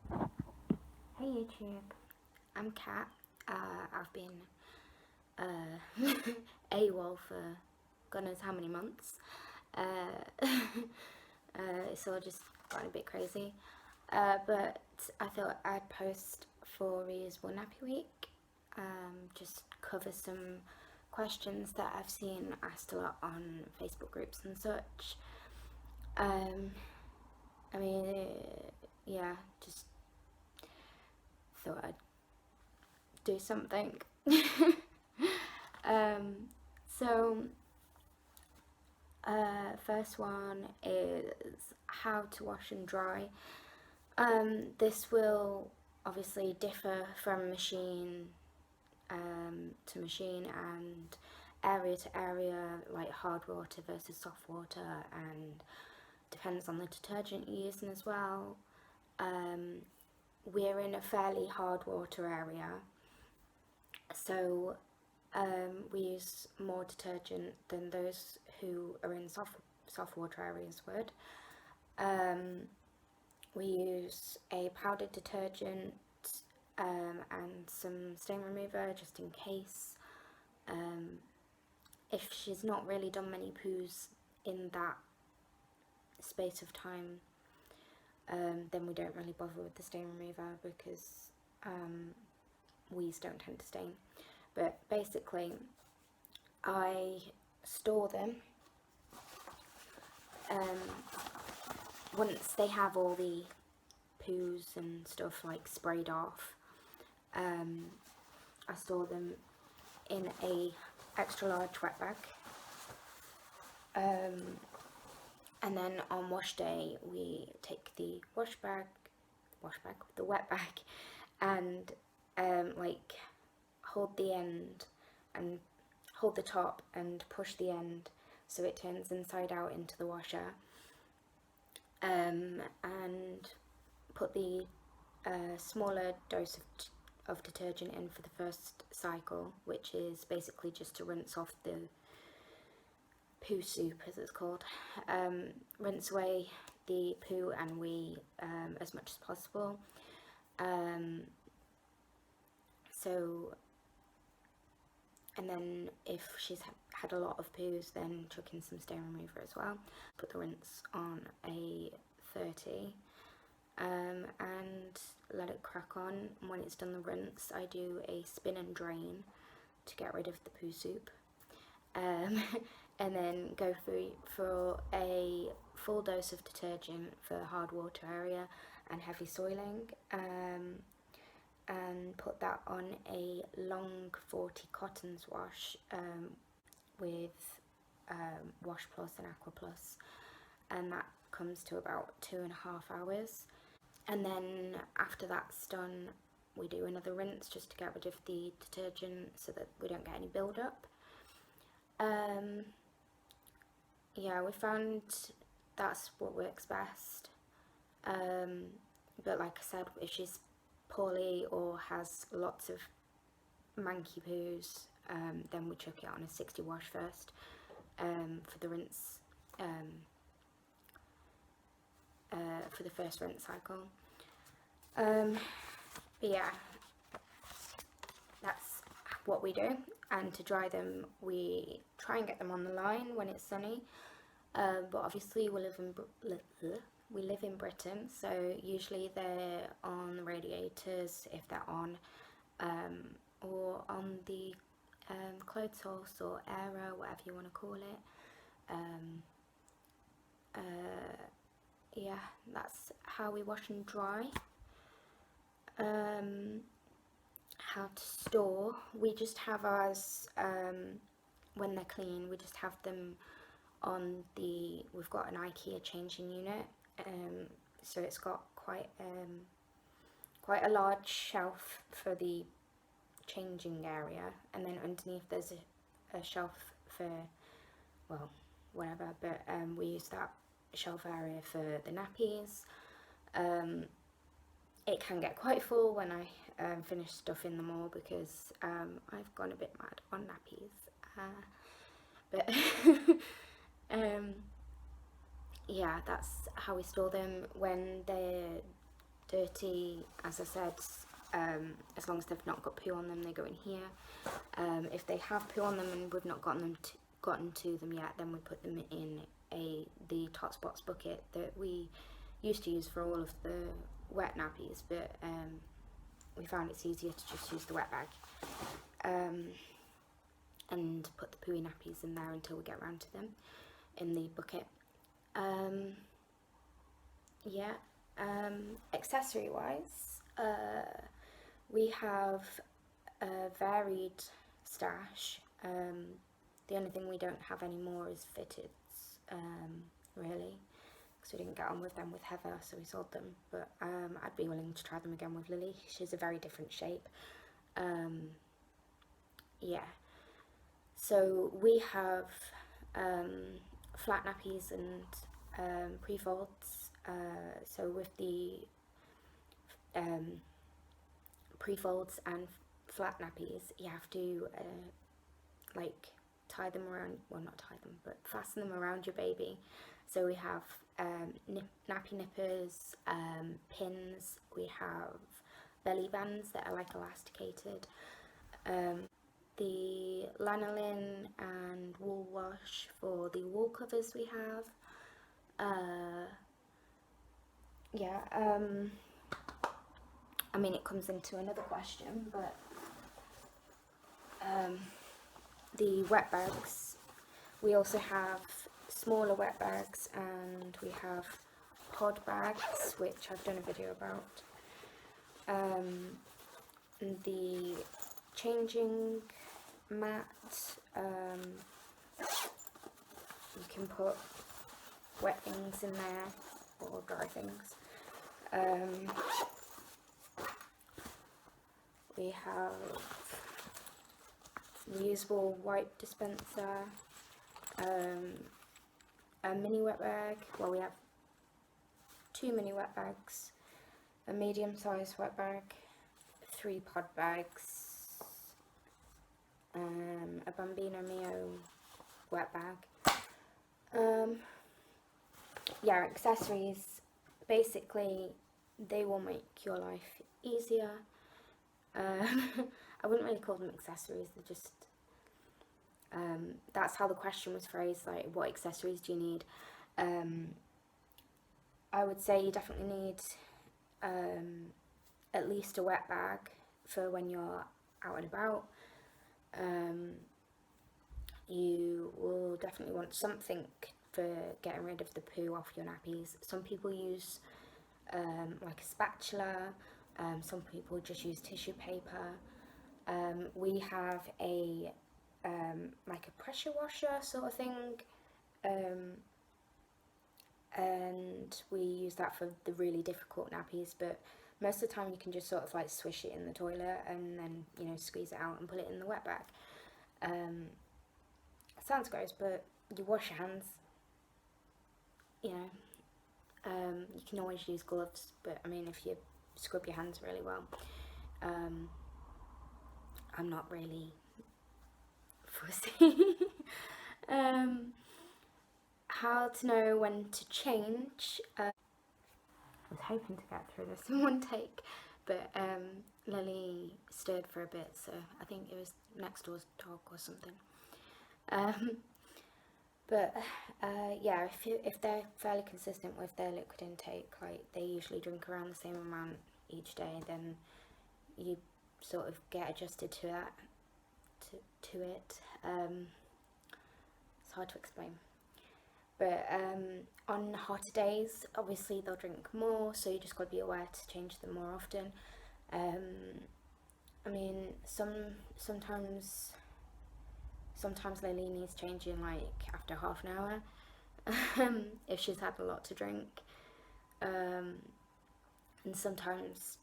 Hey YouTube, I'm Kat. I've been AWOL for God knows how many months. It's all just gotten a bit crazy. But I thought I'd post for Reusable Nappy Week. Just cover some questions that I've seen asked a lot on Facebook groups and such. Um, I mean, yeah, just thought I'd do something. um, so, first one is how to wash and dry. This will obviously differ from machine to machine and area to area, like hard water versus soft water, and depends on the detergent you're using as well. We're in a fairly hard water area, so we use more detergent than those who are in soft water areas would. We use a powdered detergent and some stain remover just in case. If she's not really done many poos in that space of time, then we don't really bother with the stain remover because wees don't tend to stain. But basically, I store them once they have all the poos and stuff like sprayed off. I store them in a extra large wet bag, and then on wash day we take the the wet bag, and like hold the end and hold the top and push the end so it turns inside out into the washer, and put the smaller dose of detergent in for the first cycle, which is basically just to rinse off the poo soup, as it's called. Rinse away the poo and wee as much as possible. And then if she's had a lot of poos, then chuck in some stain remover as well. Put the rinse on a 30 and let it crack on. When it's done the rinse, I do a spin and drain to get rid of the poo soup. And then go for a full dose of detergent for the hard water area and heavy soiling, and put that on a long 40 cottons wash with Wash Plus and Aqua Plus, and that comes to about 2.5 hours. And then after that's done, we do another rinse just to get rid of the detergent so that we don't get any build-up. Yeah, we found that's what works best. But like I said, if she's poorly or has lots of manky poos, then we chuck it on a 60 wash first for the rinse, for the first rinse cycle. But yeah, that's what we do. And to dry them, we try and get them on the line when it's sunny. But obviously we live in Britain, so usually they're on the radiators if they're on, or on the clothes horse or aero, whatever you want to call it. Yeah, that's how we wash and dry. How to store, we just have ours, when they're clean, we just have them on we've got an IKEA changing unit, so it's got quite a large shelf for the changing area, and then underneath there's a shelf for, well, whatever, but we use that shelf area for the nappies. It can get quite full when I finish stuffing them all because I've gone a bit mad on nappies, but yeah, that's how we store them. When they're dirty, as I said, as long as they've not got poo on them, they go in here. If they have poo on them and we've not gotten to them yet, then we put them in the Totspots bucket that we used to use for all of the wet nappies, but we found it's easier to just use the wet bag and put the pooey nappies in there until we get around to them in the bucket. Yeah, accessory wise, we have a varied stash. The only thing we don't have anymore is fitteds, really, because we didn't get on with them with Heather, so we sold them. But I'd be willing to try them again with Lily. She's a very different shape. Yeah, so we have flat nappies and pre-folds. So with the pre-folds and flat nappies, you have to like tie them around, well, not tie them, but fasten them around your baby. So we have nappy nippers, pins, we have belly bands that are like elasticated, the lanolin and wool wash for the wall covers we have. Yeah, I mean, it comes into another question, but the wet bags, we also have smaller wet bags and we have pod bags, which I've done a video about. The changing mat, you can put wet things in there or dry things. We have reusable wipe dispenser, a mini wet bag, well, we have 2 mini wet bags, a medium sized wet bag, 3 pod bags, a Bambino Mio wet bag. Yeah, accessories, basically they will make your life easier. I wouldn't really call them accessories, they're just, that's how the question was phrased, like, what accessories do you need? I would say you definitely need at least a wet bag for when you're out and about. You will definitely want something for getting rid of the poo off your nappies. Some people use like a spatula, some people just use tissue paper. We have a like a pressure washer sort of thing, and we use that for the really difficult nappies, but most of the time you can just sort of like swish it in the toilet and then, you know, squeeze it out and put it in the wet bag. It sounds gross, but you wash your hands, you know. You can always use gloves, but I mean, if you scrub your hands really well, I'm not really fussy. How to know when to change. I was hoping to get through this in one take, but Lily stirred for a bit, so I think it was next door's dog or something. But yeah, if they're fairly consistent with their liquid intake, like they usually drink around the same amount each day, then you sort of get adjusted to that, to it. It's hard to explain. But on hotter days, obviously they'll drink more, so you just got to be aware to change them more often. I mean, sometimes Lily needs changing like after half an hour if she's had a lot to drink, and sometimes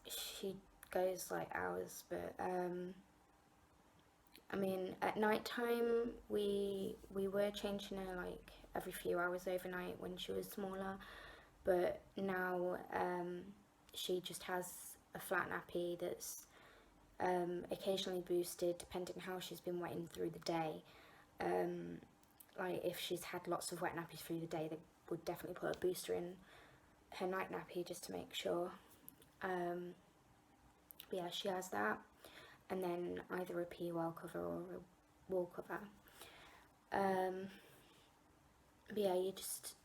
she goes like hours, but I mean, at night time we were changing her like every few hours overnight when she was smaller, but now she just has a flat nappy that's occasionally boosted depending how she's been wetting through the day. Like if she's had lots of wet nappies through the day, they would definitely put a booster in her night nappy just to make sure. But yeah, she has that, and then either a PUL cover or a wool cover. But yeah, you just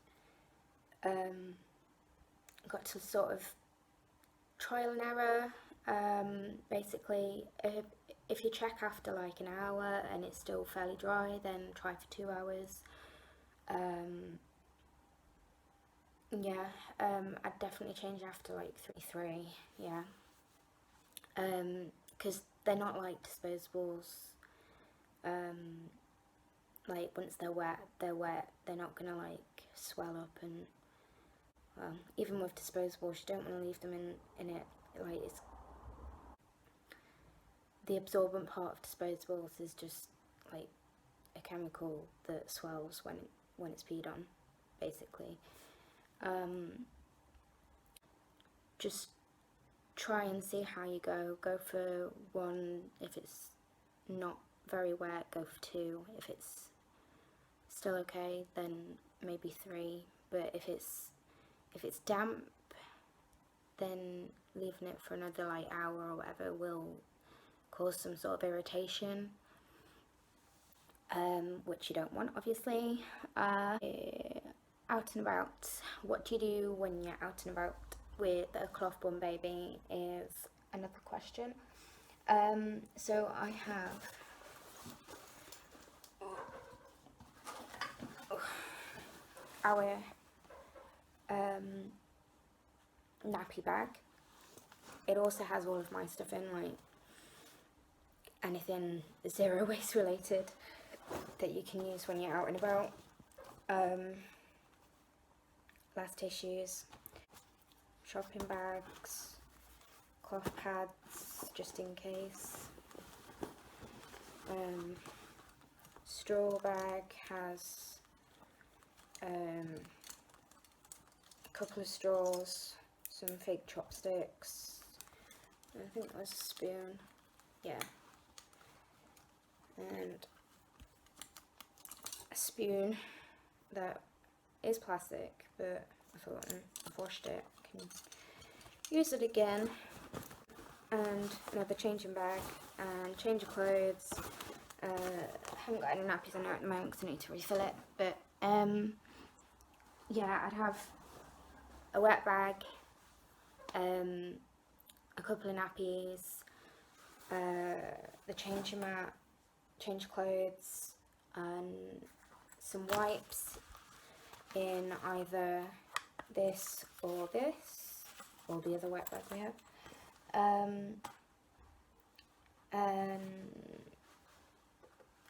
got to sort of trial and error. Basically, if you check after like an hour and it's still fairly dry, then try for 2 hours. Yeah, I'd definitely change after like three, yeah. Because they're not like disposables. Like once they're wet, they're not gonna like swell up, and well, even with disposables, you don't want to leave them in it. Like it's the absorbent part of disposables is just like a chemical that swells when it's peed on, basically. Just try and see how you go. Go for 1 if it's not very wet. Go for 2 if it's still okay. Then maybe 3. But if it's damp, then leaving it for another like hour or whatever will cause some sort of irritation, which you don't want, obviously. Out and about. What do you do when you're out and about with a cloth bum baby is another question. So I have our nappy bag. It also has all of my stuff in, like anything zero waste related that you can use when you're out and about. Last tissues, shopping bags, cloth pads just in case. Straw bag has a couple of straws, some fake chopsticks, I think that was a spoon, yeah, and a spoon that is plastic, but I thought I've washed it, I can use it again. And another changing bag and change of clothes. I haven't got any nappies in there at the moment because I need to refill it, but yeah, I'd have a wet bag, a couple of nappies, the changing mat, change of clothes, and some wipes in either this or the other wet bag we have.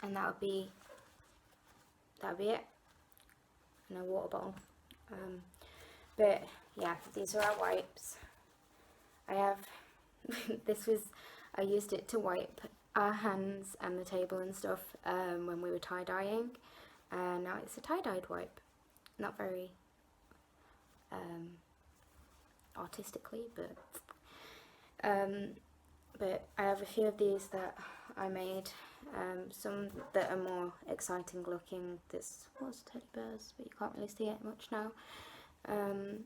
And that would be it, and a water bottle. But yeah, these are our wipes. I have I used it to wipe our hands and the table and stuff when we were tie-dyeing, and now it's a tie-dyed wipe. Not very artistically, but I have a few of these that I made, some that are more exciting looking. This was teddy bears, but you can't really see it much now. And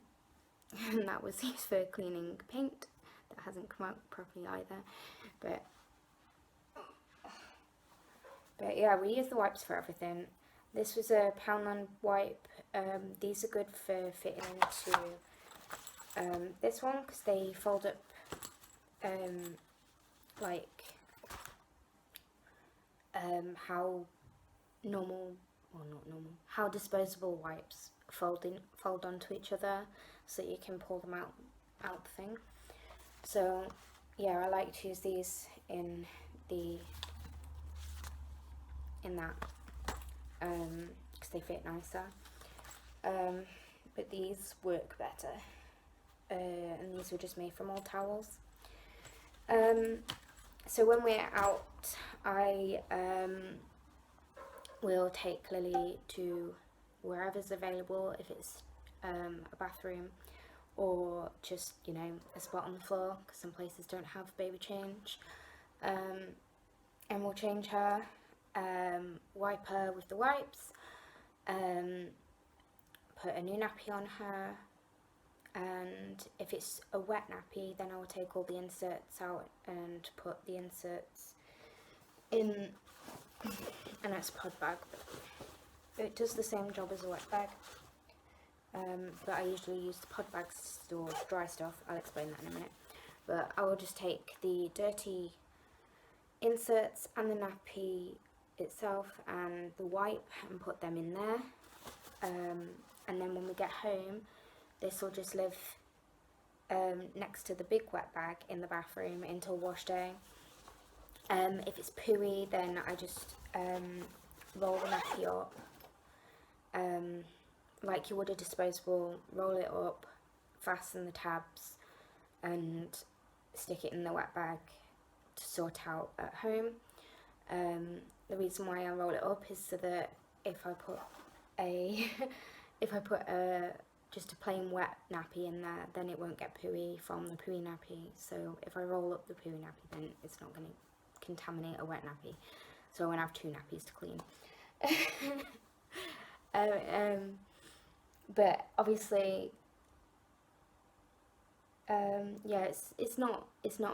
that was used for cleaning paint that hasn't come out properly either. But yeah, we use the wipes for everything. This was a Poundland wipe. These are good for fitting into this one because they fold up like how how disposable wipes fold onto each other, so that you can pull them out the thing. So yeah, I like to use these in that because they fit nicer, but these work better, and these were just made from old towels. So when we're out, I will take Lily to wherever's available, if it's a bathroom or just, you know, a spot on the floor, because some places don't have baby change, and we'll change her, wipe her with the wipes, put a new nappy on her, and if it's a wet nappy, then I will take all the inserts out and put the inserts in a nice pod bag. It does the same job as a wet bag, but I usually use the pod bags to store dry stuff. I'll explain that in a minute. But I will just take the dirty inserts and the nappy itself and the wipe and put them in there. And then when we get home, this will just live next to the big wet bag in the bathroom until wash day. If it's pooey, then I just roll the nappy up like you would a disposable, roll it up, fasten the tabs and stick it in the wet bag to sort out at home. The reason why I roll it up is so that if I put a just a plain wet nappy in there, then it won't get pooey from the pooey nappy. So if I roll up the pooey nappy, then it's not going to contaminate a wet nappy. So I won't have two nappies to clean. But obviously, yeah, it's not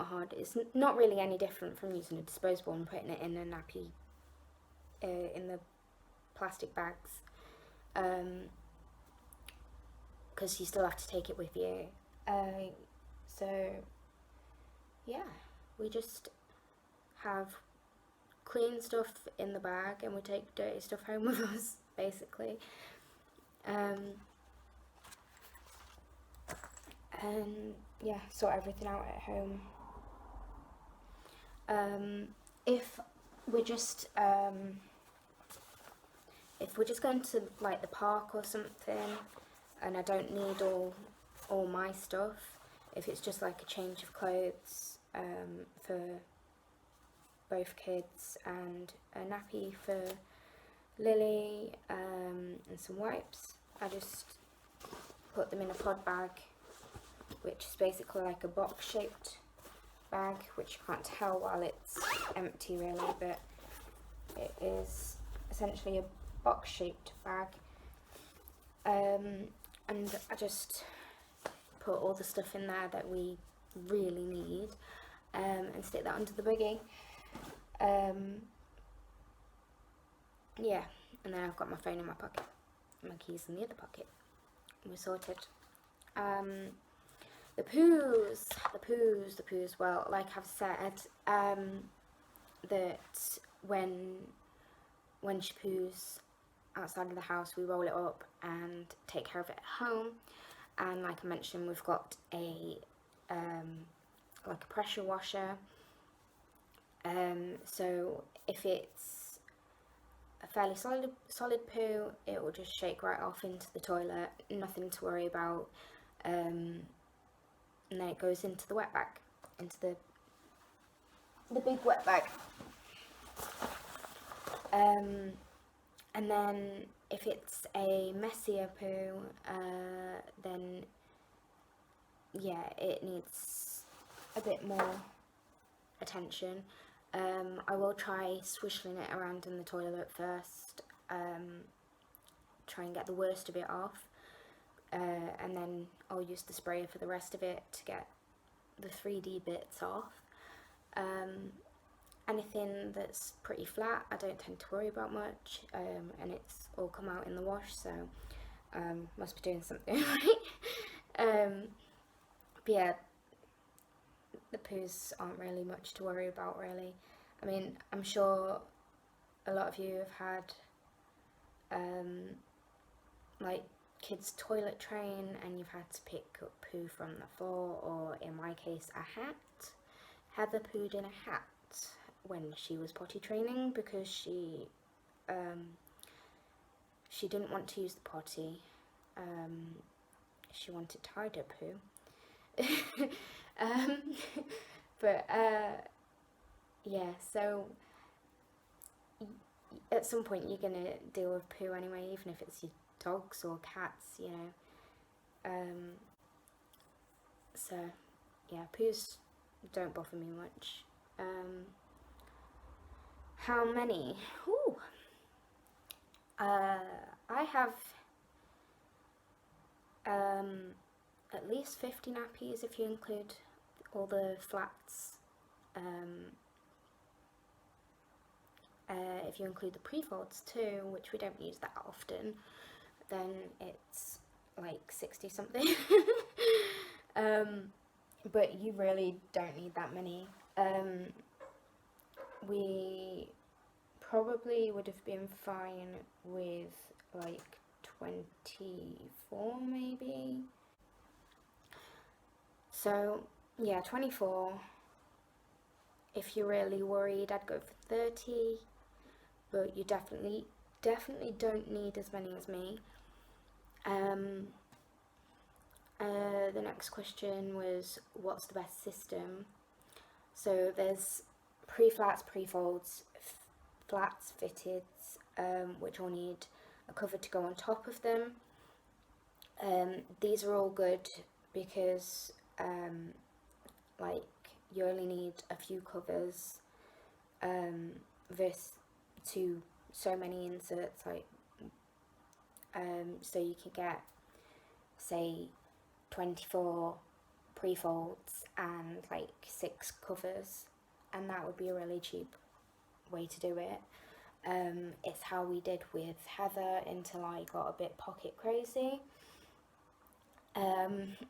hard. It's not really any different from using a disposable and putting it in a nappy, in the plastic bags, because you still have to take it with you. So yeah, we just have clean stuff in the bag and we take dirty stuff home with us, basically. And yeah, sort everything out at home. If we're just going to like the park or something, and I don't need all my stuff, if it's just like a change of clothes for both kids and a nappy for Lily, and some wipes, I just put them in a pod bag, which is basically like a box shaped bag, which you can't tell while it's empty really, but it is essentially a box shaped bag. And I just put all the stuff in there that we really need, and stick that under the buggy. Yeah, and then I've got my phone in my pocket, my keys in the other pocket. We're sorted. The poos. Well, like I've said, that when she poos outside of the house, we roll it up and take care of it at home. And like I mentioned, we've got a like a pressure washer. So if it's a fairly solid poo, it will just shake right off into the toilet. Nothing to worry about. And then it goes into the wet bag, into the big wet bag. And then if it's a messier poo, then yeah, it needs a bit more attention. I will try swishing it around in the toilet first, try and get the worst of it off, and then I'll use the sprayer for the rest of it to get the 3D bits off. Anything that's pretty flat, I don't tend to worry about much, and it's all come out in the wash, so must be doing something right. But yeah, the poos aren't really much to worry about, really. I mean, I'm sure a lot of you have had like kids toilet train and you've had to pick up poo from the floor, or in my case a hat. Heather pooed in a hat when she was potty training because she didn't want to use the potty. She wanted to hide her poo. But yeah, so at some point you're gonna deal with poo anyway, even if it's your dogs or cats, you know. So yeah, poos don't bother me much. How many? Ooh. I have at least 50 nappies if you include all the flats. If you include the pre-folds too, which we don't use that often, then it's like 60 something. But you really don't need that many. We probably would have been fine with like 24 maybe. So yeah, 24. If you're really worried, I'd go for 30, but you definitely don't need as many as me. The next question was, what's the best system? So there's pre-flats, pre-folds, flats, fitteds, which all need a cover to go on top of them. These are all good because like you only need a few covers versus to so many inserts, like so you could get, say, 24 pre-folds and like 6 covers, and that would be a really cheap way to do it. It's how we did with Heather until I got a bit pocket crazy.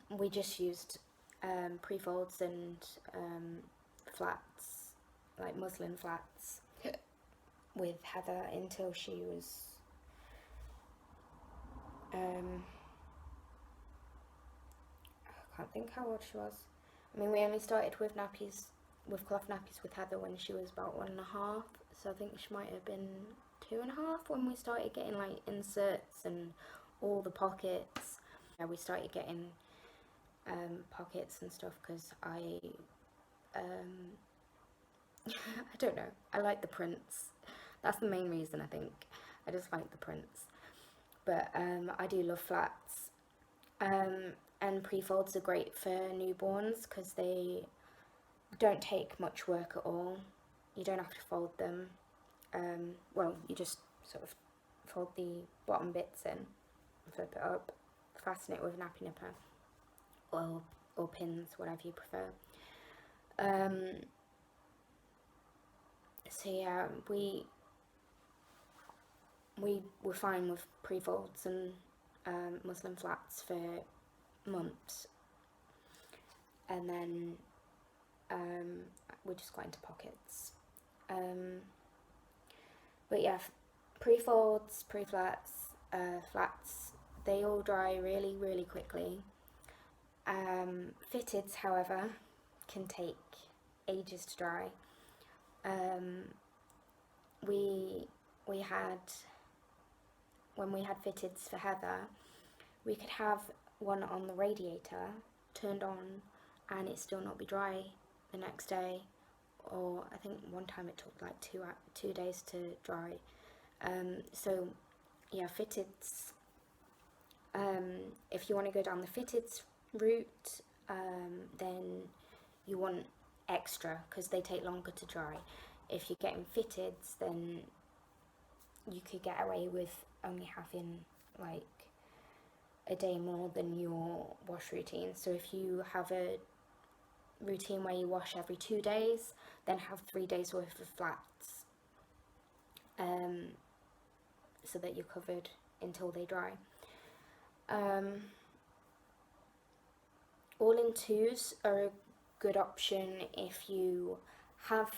We just used pre-folds and flats, like muslin flats, with Heather until she was I can't think how old she was. I mean, we only started with nappies, with cloth nappies with Heather when she was about 1.5, so I think she might have been 2.5 when we started getting like inserts and all the pockets. Yeah, we started getting pockets and stuff because I don't know, I like the prints. That's the main reason, I think. I just like the prints. But I do love flats. And pre-folds are great for newborns because they don't take much work at all. You don't have to fold them. Well, you just sort of fold the bottom bits in, flip it up, fasten it with a nappy nipper or pins, whatever you prefer. So yeah, we were fine with pre-folds and muslin flats for months, and then we just got into pockets. But yeah, pre-folds, pre-flats, flats, they all dry really, really quickly. Fitteds, however, can take ages to dry. We had, when we had fitteds for Heather, we could have one on the radiator turned on and it still not be dry the next day, or I think one time it took like 2 days to dry. So yeah, fitteds, if you want to go down the fitteds route, then you want extra because they take longer to dry. If you're getting fitteds, then you could get away with only having like a day more than your wash routine. So if you have a routine where you wash every 2 days, then have 3 days worth of flats, so that you're covered until they dry. All-in-twos are a good option if you have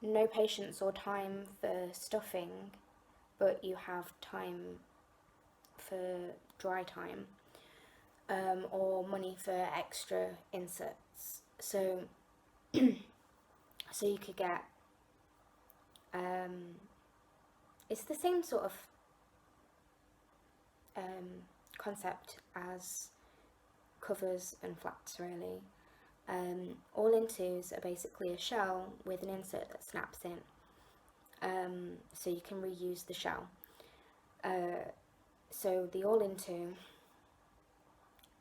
no patience or time for stuffing, but you have time for dry time, or money for extra inserts. So you could get, it's the same sort of concept as covers and flats, really. All-in-twos are basically a shell with an insert that snaps in, so you can reuse the shell. So the all-in-two,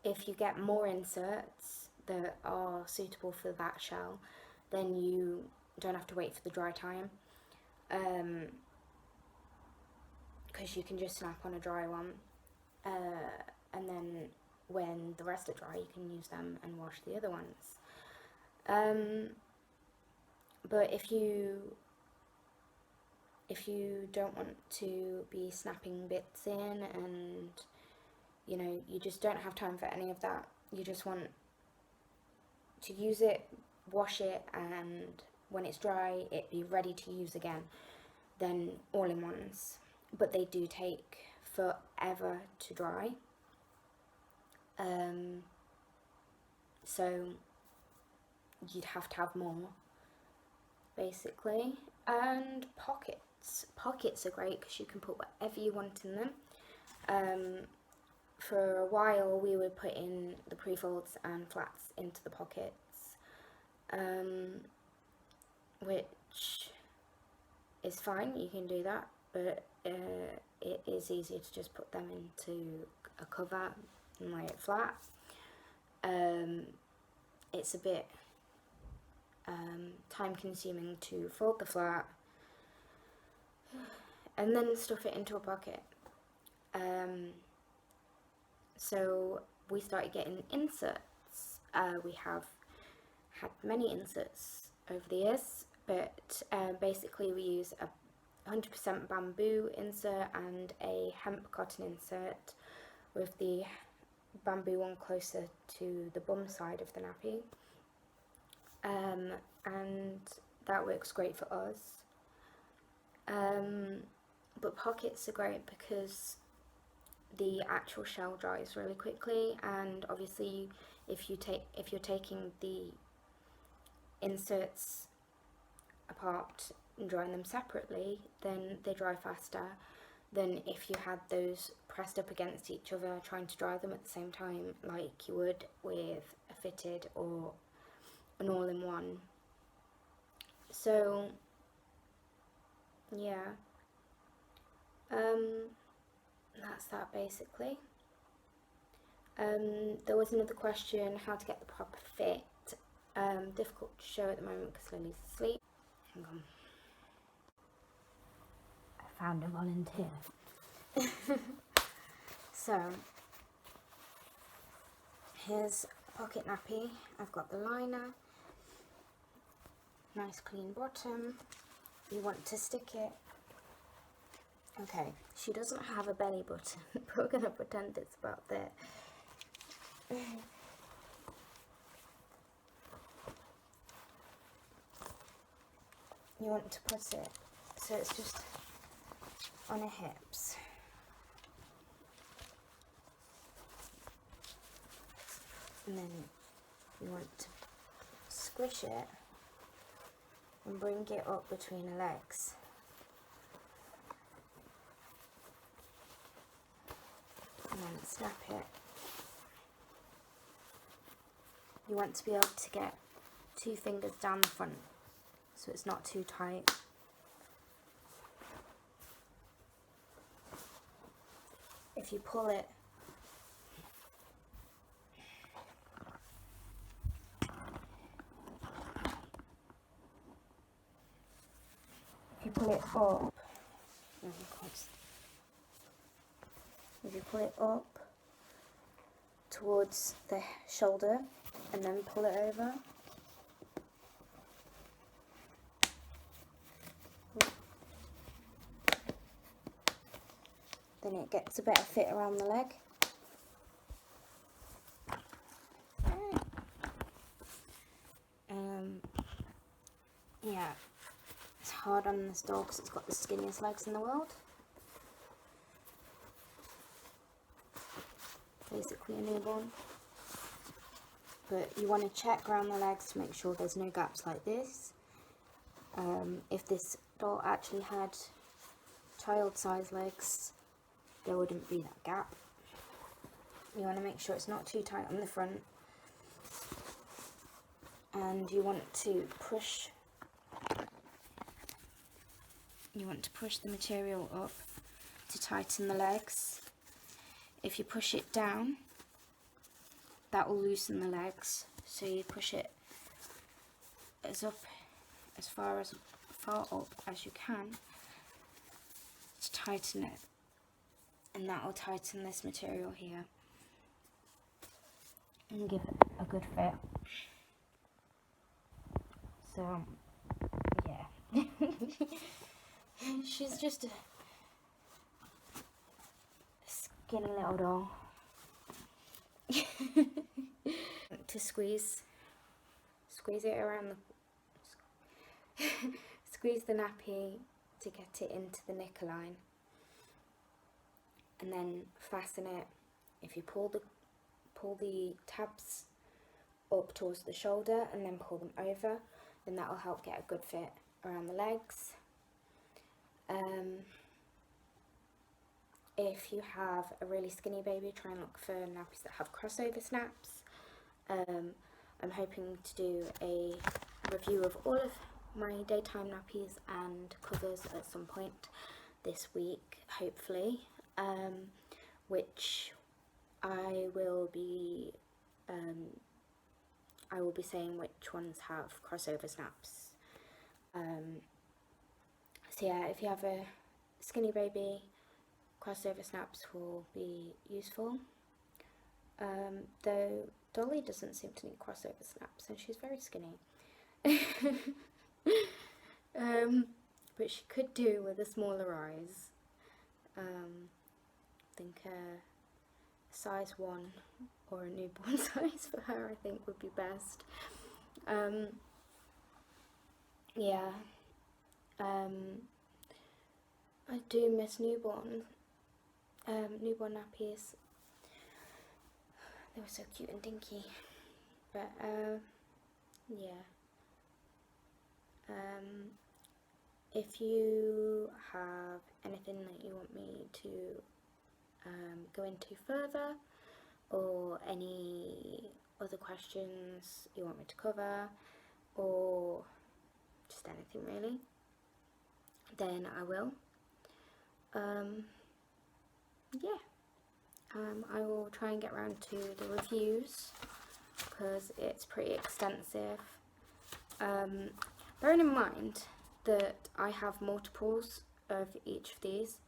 if you get more inserts that are suitable for that shell, then you don't have to wait for the dry time, because you can just snap on a dry one, and then when the rest are dry, you can use them and wash the other ones. But if you don't want to be snapping bits in, and you know, you just don't have time for any of that, you just want to use it, wash it, and when it's dry, it be ready to use again, then all-in-ones. But they do take forever to dry. So you'd have to have more, basically. And pockets are great because you can put whatever you want in them. For a while we would put in the pre-folds and flats into the pockets, which is fine, you can do that, but it is easier to just put them into a cover and lay it flat. It's a bit time consuming to fold the flat and then stuff it into a pocket. So we started getting inserts. We have had many inserts over the years, but basically we use a 100% bamboo insert and a hemp cotton insert, with the bamboo one closer to the bum side of the nappy. And that works great for us. But pockets are great because the actual shell dries really quickly, and obviously if you're taking the inserts apart and drying them separately, then they dry faster than if you had those pressed up against each other trying to dry them at the same time, like you would with a fitted or an all-in-one. So yeah, that's that basically. There was another question, how to get the proper fit. Difficult to show at the moment because Lily's asleep. Hang on. I found a volunteer. So, here's a pocket nappy. I've got the liner. Nice clean bottom. You want to stick it. Okay, she doesn't have a belly button, but we're going to pretend it's about there. You want to put it so it's just on her hips. And then you want to squish it and bring it up between her legs. And then snap it. You want to be able to get 2 fingers down the front so it's not too tight. If you pull it, up, if you pull it up towards the shoulder and then pull it over, then it gets a better fit around the leg. Yeah, it's hard on this dog because it's got the skinniest legs in the world. Basically a newborn. But you want to check around the legs to make sure there's no gaps like this. If this dog actually had child-sized legs, there wouldn't be that gap. You want to make sure it's not too tight on the front. And you want to push the material up to tighten the legs. If you push it down, that will loosen the legs. So you push it as far up as you can to tighten it, and that will tighten this material here. and give it a good fit. So yeah. She's just a skinny little doll. To squeeze it around the squeeze the nappy to get it into the knicker line, and then fasten it. If you pull the tabs up towards the shoulder and then pull them over, then that will help get a good fit around the legs. If you have a really skinny baby, try and look for nappies that have crossover snaps. I'm hoping to do a review of all of my daytime nappies and covers at some point this week, hopefully, which I will be saying which ones have crossover snaps. So yeah, if you have a skinny baby, crossover snaps will be useful. Though Dolly doesn't seem to need crossover snaps and she's very skinny. But she could do with a smaller eyes. I think a size 1 or a newborn size for her, I think, would be best. Yeah. I do miss newborn nappies. They were so cute and dinky. But yeah. If you have anything that you want me to go into further, or any other questions you want me to cover, or just anything really, then I will. I will try and get around to the reviews because it's pretty extensive. Bearing in mind that I have multiples of each of these,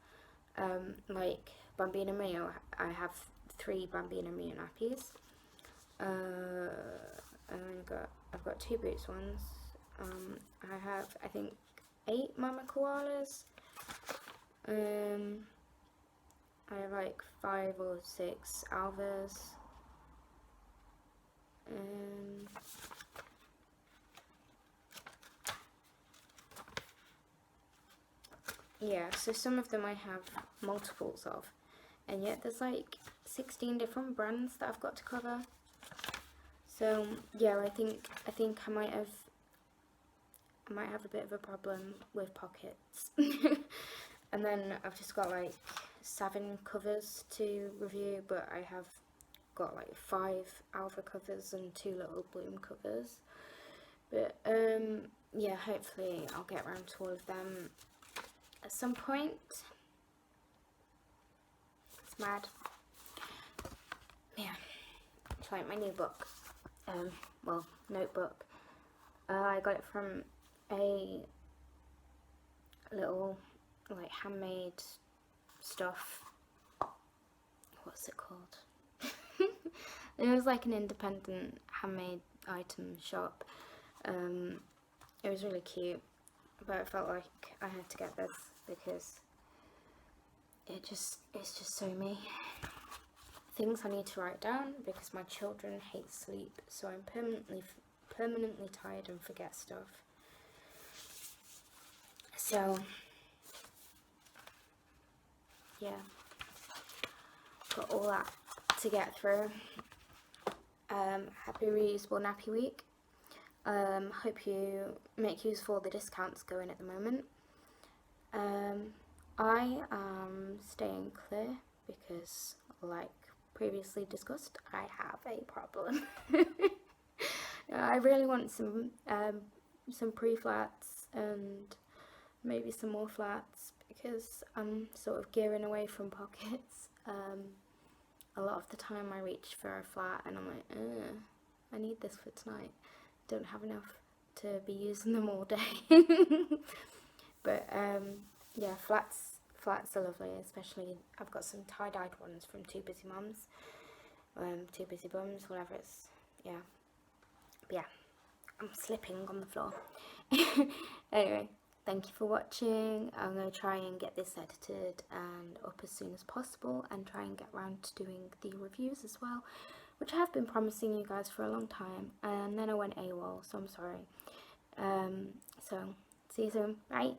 like Bambino Mio, I have 3 Bambino Mio nappies, and I've got 2 Boots ones. I have, I think, 8 Mama Koalas. I have like 5 or 6 Alvas. Yeah, so some of them I have multiples of, and yet there's like 16 different brands that I've got to cover. So yeah, I think I might have a bit of a problem with pockets. And then I've just got like 7 covers to review, but I have got like 5 Alva covers and 2 little Bloom covers. But yeah, hopefully I'll get around to all of them at some point. It's mad. Yeah, it's like my new book. Well, notebook. I got it from a little like handmade stuff. What's it called? It was like an independent handmade item shop. It was really cute, but I felt like I had to get this because it's just so me. Things I need to write down because my children hate sleep, so I'm permanently tired and forget stuff. So yeah, got all that to get through. Happy reusable nappy week. Hope you make use of all the discounts going at the moment. I am staying clear because, like previously discussed, I have a problem. I really want some pre-flats and maybe some more flats because I'm sort of gearing away from pockets. A lot of the time I reach for a flat and I'm like, I need this for tonight. Don't have enough to be using them all day. But yeah, flats are lovely, especially I've got some tie-dyed ones from Two Busy Mums, Two Busy Bums, whatever it's, yeah. But yeah, I'm slipping on the floor. Anyway, thank you for watching. I'm going to try and get this edited and up as soon as possible, and try and get around to doing the reviews as well, which I have been promising you guys for a long time, and then I went AWOL, so I'm sorry. So, see you soon. Bye.